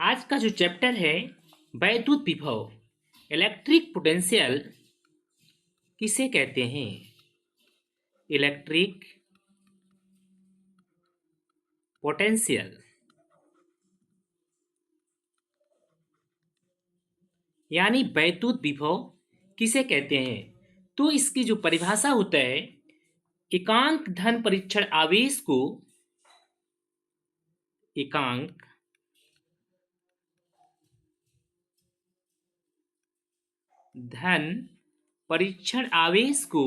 आज का जो चैप्टर है वैद्युत विभव, इलेक्ट्रिक पोटेंशियल किसे कहते हैं? इलेक्ट्रिक पोटेंशियल यानी वैद्युत विभव किसे कहते हैं? तो इसकी जो परिभाषा होता है, एकांक धन परीक्षण आवेश को एकांक धन परीक्षण आवेश को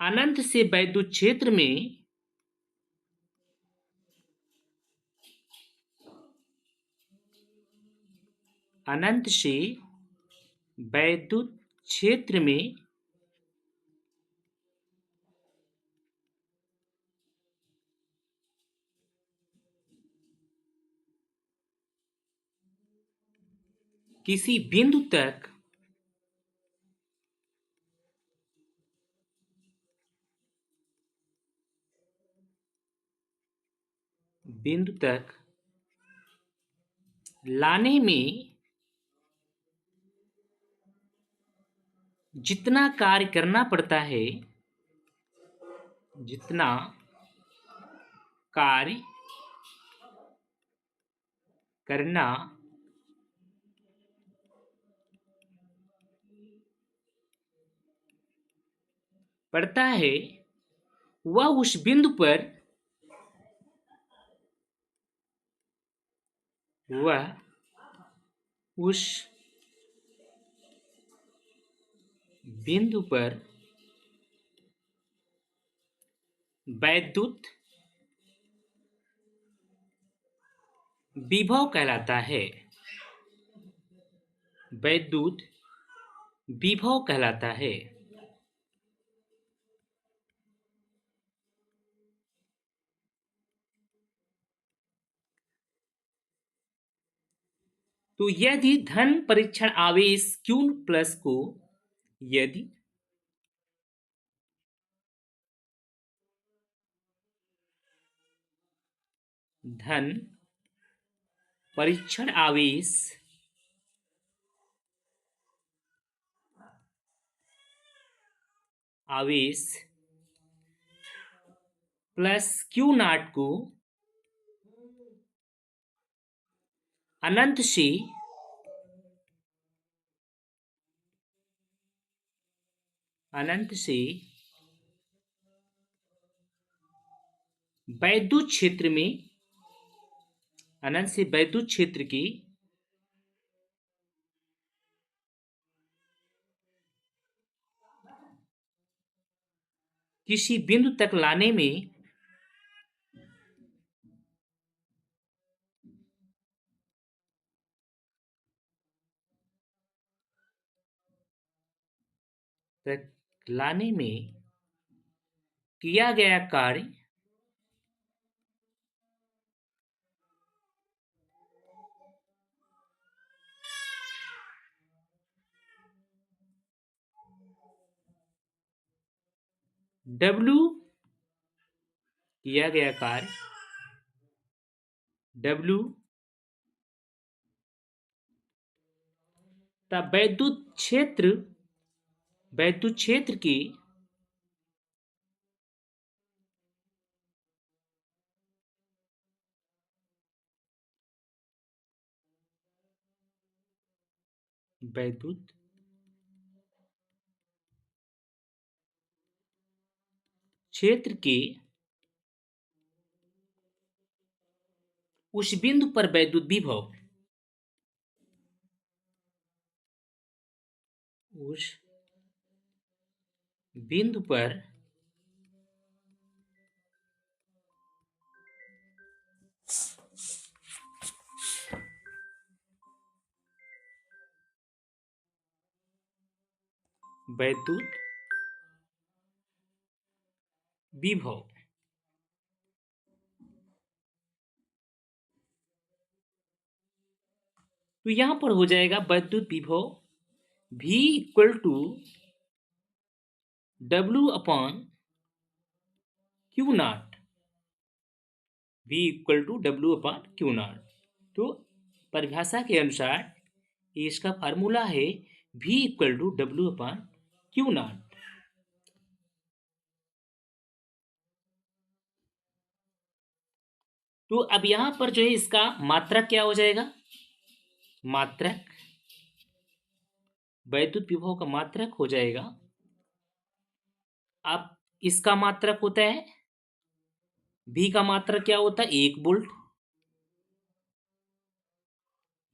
अनंत से वैद्युत क्षेत्र में किसी बिंदु तक लाने में जितना कार्य करना पड़ता है, वह उस बिंदु पर वैद्युत विभव कहलाता है। तो यदि धन परीक्षण आवेश Q प्लस को यदि धन परीक्षण आवेश प्लस Q नॉट को अनंत से वैद्युत क्षेत्र में वैद्युत क्षेत्र की किसी बिंदु तक लाने में किया गया कार्य W तब वैद्युत क्षेत्र की उस बिंदु पर वैद्युत विभव वैद्युत विभव तो यहां पर हो जाएगा वैद्युत विभव V equal to W upon q naught, V equal to W upon q naught. तो परिभाषा के अनुसार इसका फार्मूला है V equal to W upon q naught. तो अब यहाँ पर जो है इसका मात्रक क्या हो जाएगा, मात्रक वैद्युत विभव का मात्रक हो जाएगा। अब इसका मात्रक होता है, V का मात्रक क्या होता है, 1 वोल्ट,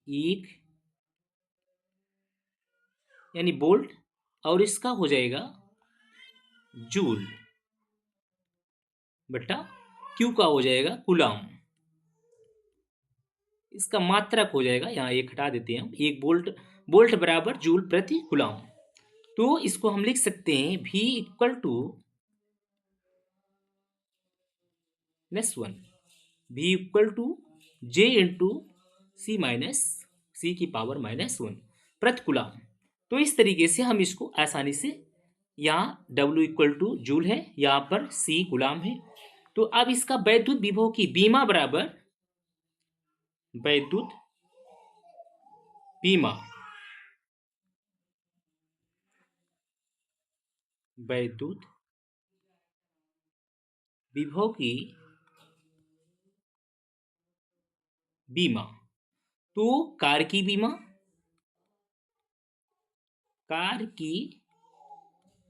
1 यानी वोल्ट, और इसका हो जाएगा जूल बटा क्यू का हो जाएगा कूलम। इसका मात्रक हो जाएगा, यहाँ एक हटा देते हैं हम, 1 वोल्ट, वोल्ट बराबर जूल प्रति कूलम। तो इसको हम लिख सकते हैं V equal to -1, V equal to J into C की पावर -1 प्रति कूलम। तो इस तरीके से हम इसको आसानी से, यहाँ W इक्वल टू जूल है, यहाँ पर C कूलम है। तो अब इसका वैद्युत विभव की बीमा बराबर वैद्युत बीमा, वैद्युत विभव की बीमा, तो कार की बीमा, कार की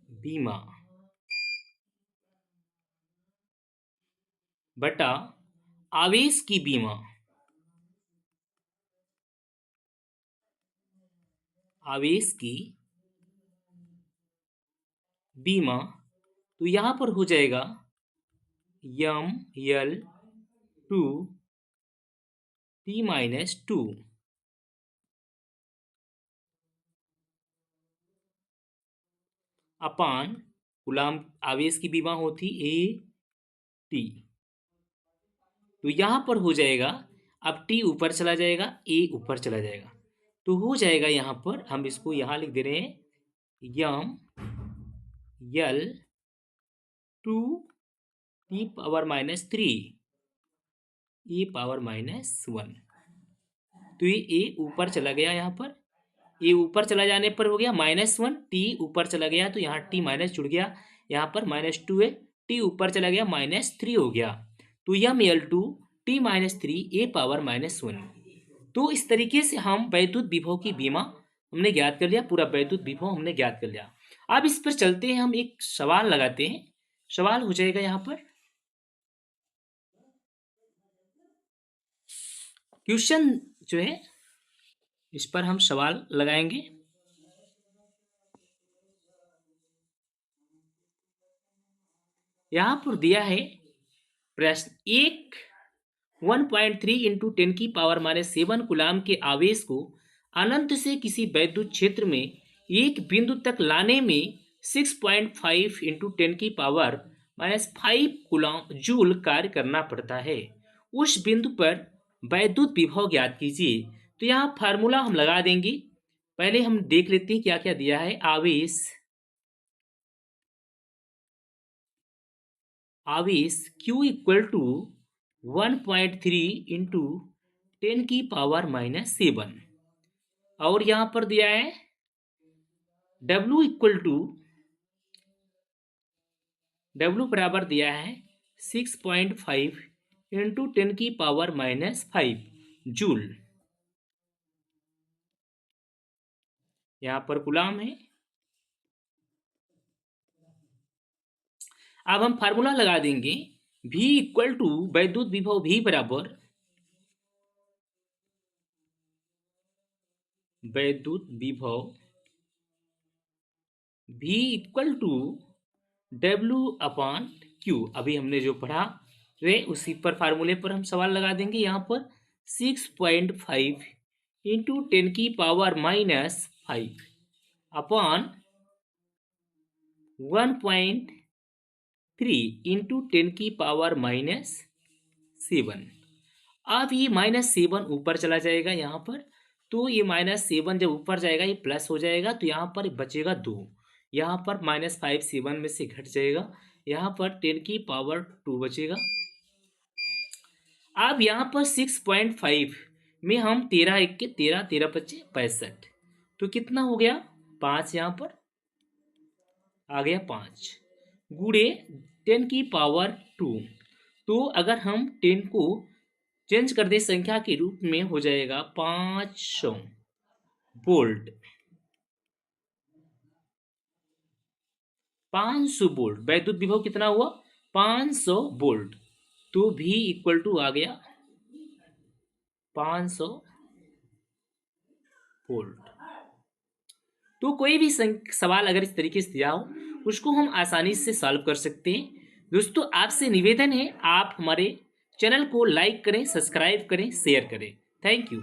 बीमा बटा आवेश की बीमा, आवेश की बीमा। तो यहां पर हो जाएगा ML2T-2 अपान कूलम, आवेश की बीमा होती AT। तो यहां पर हो जाएगा, अब T ऊपर चला जाएगा, A ऊपर चला जाएगा, तो हो जाएगा यहां पर, हम इसको यहां लिख दे रहे हैं ML2T⁻³ E⁻⁻1। तो ये A ऊपर चला गया, यहाँ पर A ऊपर चला जाने पर हो गया -1, T ऊपर चला गया तो यहाँ T माइनस जुड़ गया, यहाँ पर -2 है, T ऊपर चला गया -3 हो गया, तो ML2T-3 E⁻⁻1। तो इस तरीके से हम वैद्युत विभव की बीमा हमने ज्ञात कर लिया, पूरा वैद्युत विभव हमने ज्ञात कर लिया। अब इस पर चलते हैं, हम एक सवाल लगाते हैं। सवाल हो जाएगा यहाँ पर, क्वेश्चन जो है इस पर हम सवाल लगाएंगे। यहां पर दिया है प्रश्न, एक 1.3 इंटू 10⁻⁻7 कूलम के आवेश को अनंत से किसी वैद्युत क्षेत्र में एक बिंदु तक लाने में 6.5 इंटू 10⁻⁻5 कूलम जूल कार्य करना पड़ता है। उस बिंदु पर वैद्युत विभव ज्ञात कीजिए। तो यहाँ फार्मूला हम लगा देंगे। पहले हम देख लेते हैं क्या क्या दिया है। आवेश Q इक्वल टू 1.3 इंटू 10⁻⁻7, और यहां पर दिया है W इक्वल टू, W बराबर दिया है 6.5 इंटू 10⁻⁻5 जूल, यहां पर कूलम है। अब हम फार्मूला लगा देंगे, V इक्वल टू वैद्युत विभव V बराबर वैद्युत विभव V equal to W upon Q। अभी हमने जो पढ़ा वे उसी पर फार्मूले पर हम सवाल लगा देंगे। यहाँ पर 6.5 इंटू 10⁻⁻5 अपॉन 1.3 इंटू 10⁻⁻7। अब ये -7 ऊपर चला जाएगा यहाँ पर, तो ये -7 जब ऊपर जाएगा ये प्लस हो जाएगा, तो यहाँ पर बचेगा 2। यहाँ पर -5 7 में से घट जाएगा, यहाँ पर 10⁻² बचेगा। अब यहाँ पर 6.5 में हम 13 एक के 13, 13 पच्चे 65, तो कितना हो गया 5, यहाँ पर आ गया 5 गुणे 10⁻²। तो अगर हम 10 को चेंज कर दे संख्या के रूप में, हो जाएगा 500 वोल्ट। 500 वोल्ट वैद्युत विभव कितना हुआ 500 वोल्ट। तो V इक्वल टू आ गया 500 वोल्ट। तो कोई भी सवाल अगर इस तरीके से दिया हो उसको हम आसानी से सॉल्व कर सकते हैं। दोस्तों आपसे निवेदन है आप हमारे चैनल को लाइक करें, सब्सक्राइब करें, शेयर करें। Thank you.